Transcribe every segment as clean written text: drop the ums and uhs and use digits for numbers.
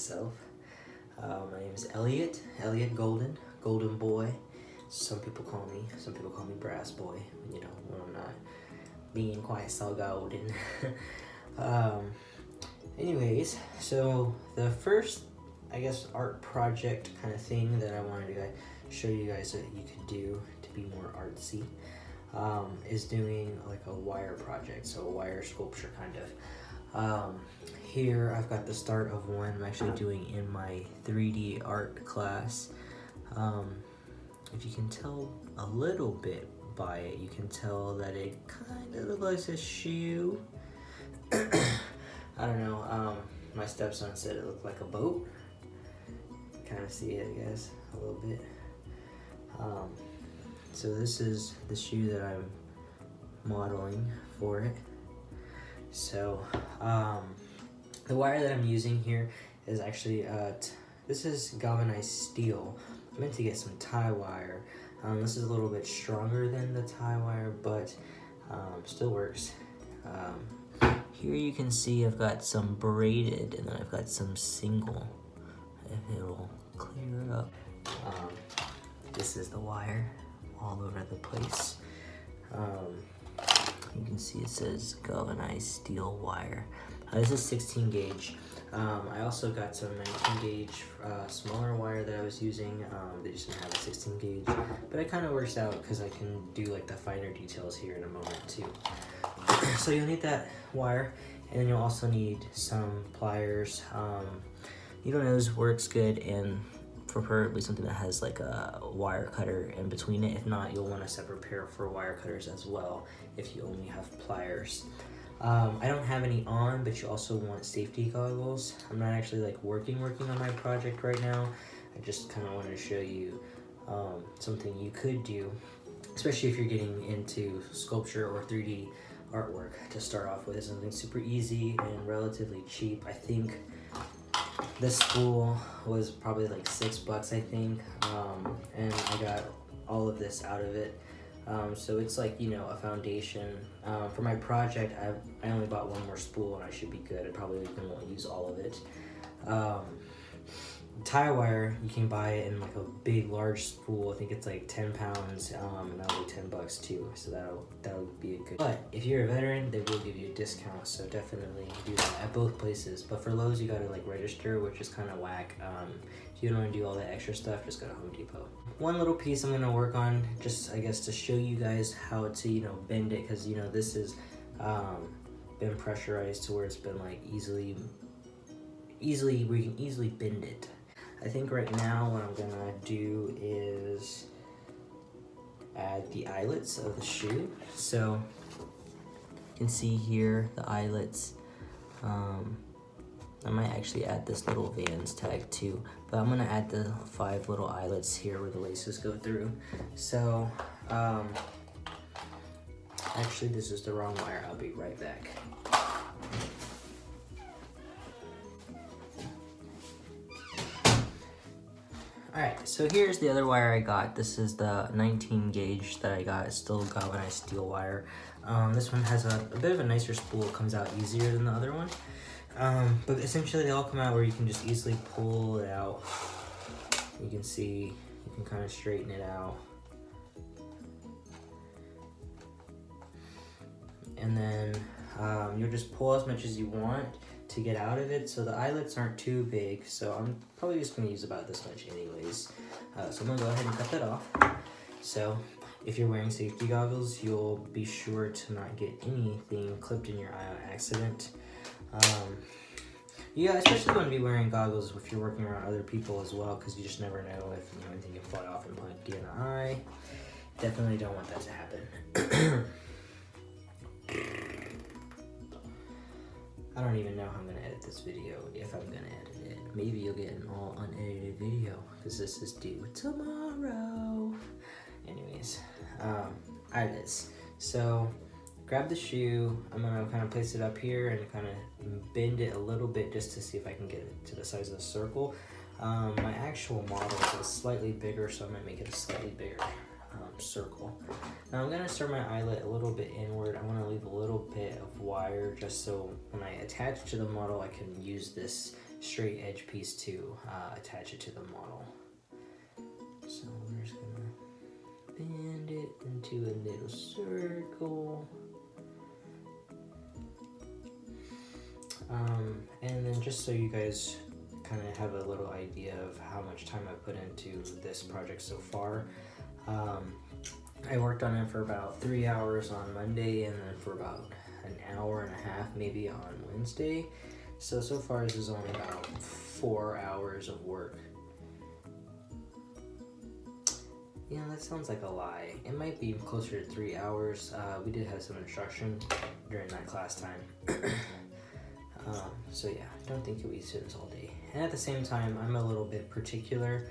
myself. My name is Elliot Golden Boy. Some people call me Brass Boy, you know, when I'm not being quite so golden. Anyways, so the first, I guess, art project kind of thing that I wanted to show you guys that you could do to be more artsy is doing like a wire project, so a wire sculpture kind of. Here I've got the start of one I'm actually doing in my 3D art class. If you can tell a little bit by it, you can tell that it kind of looks like a shoe. I don't know, my stepson said it looked like a boat. Kind of see it, I guess, a little bit. So this is the shoe that I'm modeling for it. So the wire that I'm using here is actually, this is galvanized steel. I meant to get some tie wire. This is a little bit stronger than the tie wire, but still works. Here you can see I've got some braided and then I've got some single, if it'll clear up. This is the wire all over the place. You can see it says galvanized steel wire. This is 16 gauge. I also got some 19 gauge smaller wire that I was using. They just didn't have a 16 gauge, but it kind of works out because I can do like the finer details here in a moment too. So you'll need that wire, and then you'll also need some pliers. Needle nose works good, and preferably something that has like a wire cutter in between it. If not, you'll want a separate pair for wire cutters as well if you only have pliers. I don't have any on, but you also want safety goggles. I'm not actually like working on my project right now. I just kind of wanted to show you something you could do, especially if you're getting into sculpture or 3D artwork. To start off with, something super easy and relatively cheap. I think this spool was probably like $6, I think, and I got all of this out of it. So it's like, you know, a foundation. For my project, I only bought one more spool and I should be good. I probably won't use all of it. Tie wire, you can buy it in like a big, large spool. I think it's like 10 pounds, and that'll be $10 too. So that'll be a good. But if you're a veteran, they will give you a discount. So definitely do that at both places. But for Lowe's, you gotta like register, which is kind of whack. If you don't want to do all that extra stuff, just go to Home Depot. One little piece I'm gonna work on, just I guess to show you guys how to, you know, bend it, because you know this has been pressurized to where it's been like easily where you can easily bend it. I think right now what I'm gonna do is add the eyelets of the shoe. So you can see here the eyelets. I might actually add this little Vans tag too, but I'm gonna add the 5 little eyelets here where the laces go through. So actually this is the wrong wire. I'll be right back. Alright, so here's the other wire I got. This is the 19 gauge that I got. It's still galvanized steel wire. This one has a bit of a nicer spool. It comes out easier than the other one. But essentially they all come out where you can just easily pull it out. You can see, you can kind of straighten it out. And then you'll just pull as much as you want to get out of it. So the eyelets aren't too big, so I'm probably just going to use about this much anyways. So I'm going to go ahead and cut that off. So if you're wearing safety goggles, you'll be sure to not get anything clipped in your eye on accident. Yeah, especially want to be wearing goggles if you're working around other people as well, because you just never know if, you know, anything can fly off and like get in the eye. Definitely don't want that to happen. I don't even know how I'm going to edit this video, if I'm going to edit it. Maybe you'll get an all unedited video, because this is due tomorrow. Anyways, eyelets. So grab the shoe. I'm going to kind of place it up here and kind of bend it a little bit just to see if I can get it to the size of the circle. My actual model is slightly bigger, so I might make it a slightly bigger circle. Now I'm going to start my eyelet a little bit inward. I want to leave a little bit of wire just so when I attach to the model I can use this straight edge piece to attach it to the model. So we're just gonna bend it into a little circle. And then just so you guys kind of have a little idea of how much time I put into this project so far, I worked on it for about 3 hours on Monday and then for about an hour and a half maybe on Wednesday. So far this is only about 4 hours of work. Yeah, that sounds like a lie. It might be closer to 3 hours. We did have some instruction during that class time. So yeah, I don't think you'll be students all day. And at the same time, I'm a little bit particular.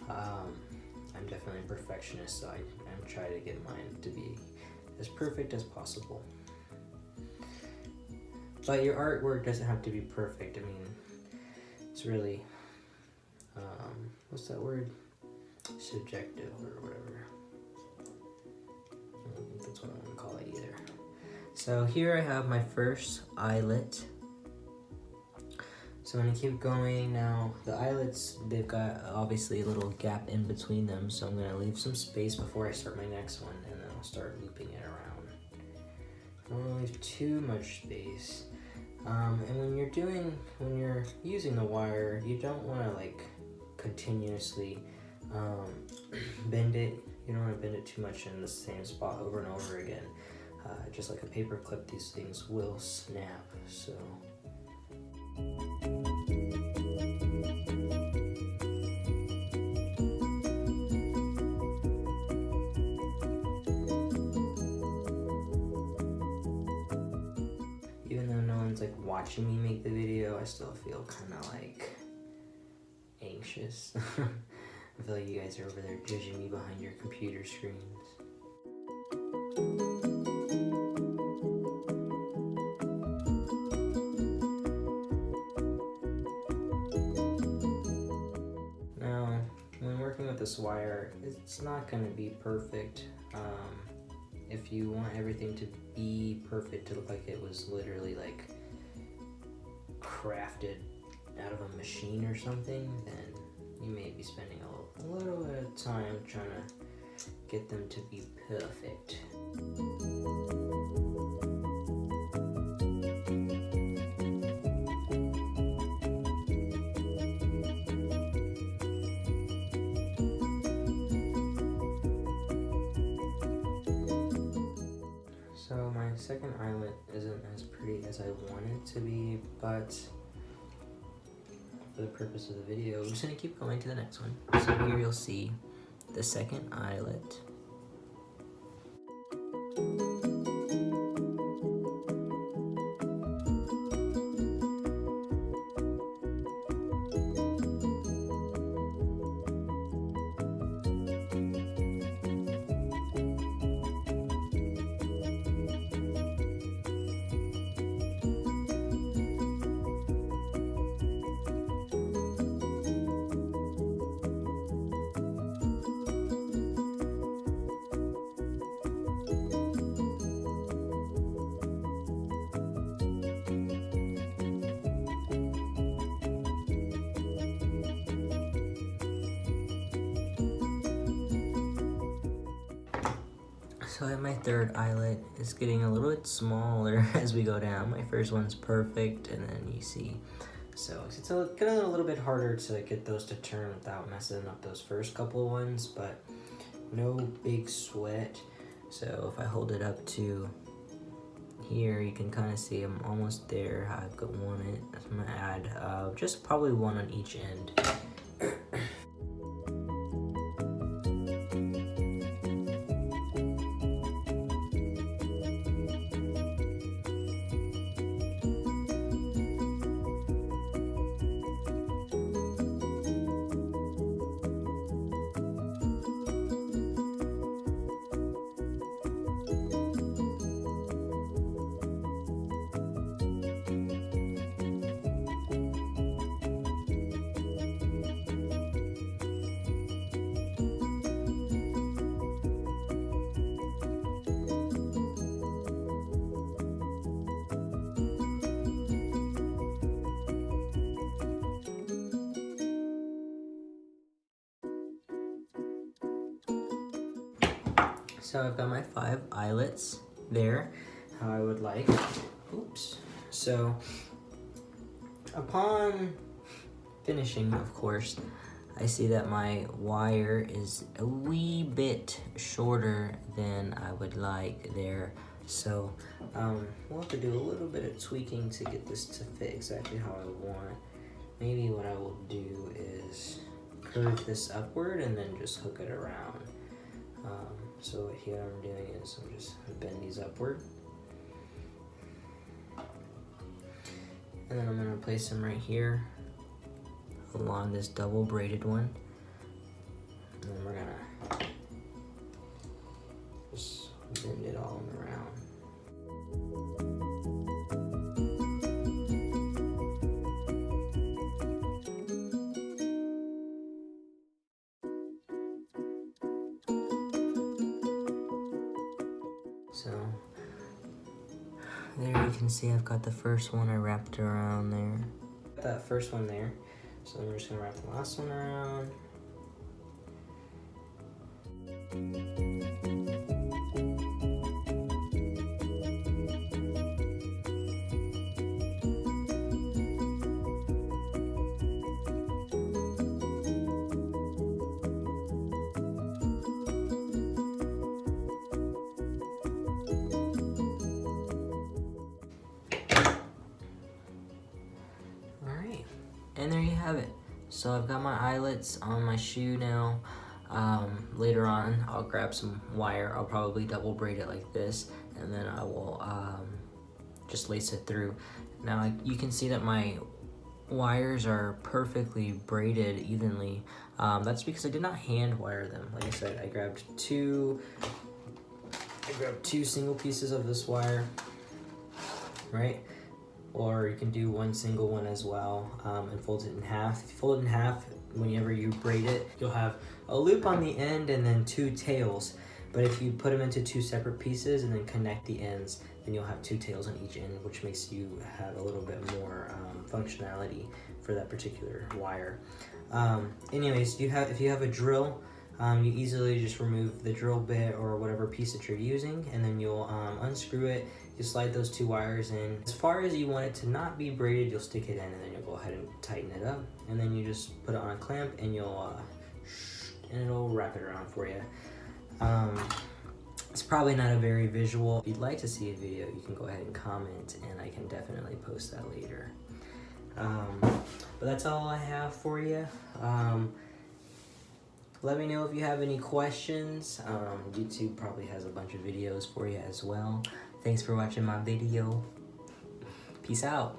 I'm definitely a perfectionist, so I'm trying to get mine to be as perfect as possible. But your artwork doesn't have to be perfect. I mean, it's really, what's that word? Subjective or whatever. I don't think that's what I want to call it either. So here I have my first eyelet. So I'm gonna keep going now. The eyelets, they've got obviously a little gap in between them, so I'm gonna leave some space before I start my next one, and then I'll start looping it around. I don't wanna leave too much space. And when you're using the wire, you don't wanna like continuously bend it. You don't wanna bend it too much in the same spot over and over again. Just like a paper clip, these things will snap, so. Even though no one's like watching me make the video, I still feel kind of like anxious. I feel like you guys are over there judging me behind your computer screens. Now, when working with this wire, it's not going to be perfect. If you want everything to be perfect, to look like it was literally like crafted out of a machine or something, then you may be spending a little bit of time trying to get them to be perfect. So my second eyelet isn't as pretty as I want it to be, but for the purpose of the video, I'm just gonna keep going to the next one. So here you'll see the second eyelet. So my third eyelet is getting a little bit smaller as we go down. My first one's perfect, and then you see, so it's getting a little bit harder to get those to turn without messing up those first couple of ones, but no big sweat. So if I hold it up to here, you can kind of see I'm almost there. I've got one in, I'm gonna add just probably one on each end. So I've got my 5 eyelets there, how I would like. Oops. So upon finishing, of course, I see that my wire is a wee bit shorter than I would like there. So we'll have to do a little bit of tweaking to get this to fit exactly how I want. Maybe what I will do is curve this upward and then just hook it around. So here I'm doing is I'm just bend these upward. And then I'm gonna place them right here along this double braided one. And then we're gonna just bend it all around. So there you can see I've got the first one I wrapped around there. Got that first one there. So then we're just gonna wrap the last one around. And there you have it. So I've got my eyelets on my shoe now. Later on, I'll grab some wire. I'll probably double braid it like this, and then I will just lace it through. Now you can see that my wires are perfectly braided evenly. That's because I did not hand wire them. Like I said, I grabbed two single pieces of this wire, right? Or you can do one single one as well, and fold it in half. If you fold it in half, whenever you braid it, you'll have a loop on the end and then 2 tails. But if you put them into 2 separate pieces and then connect the ends, then you'll have 2 tails on each end, which makes you have a little bit more functionality for that particular wire. Anyways, if you have a drill, you easily just remove the drill bit or whatever piece that you're using, and then you'll unscrew it. You slide those 2 wires in. As far as you want it to not be braided, you'll stick it in, and then you'll go ahead and tighten it up. And then you just put it on a clamp, and it'll wrap it around for you. It's probably not a very visual. If you'd like to see a video, you can go ahead and comment, and I can definitely post that later. But that's all I have for you. Let me know if you have any questions. YouTube probably has a bunch of videos for you as well. Thanks for watching my video. Peace out.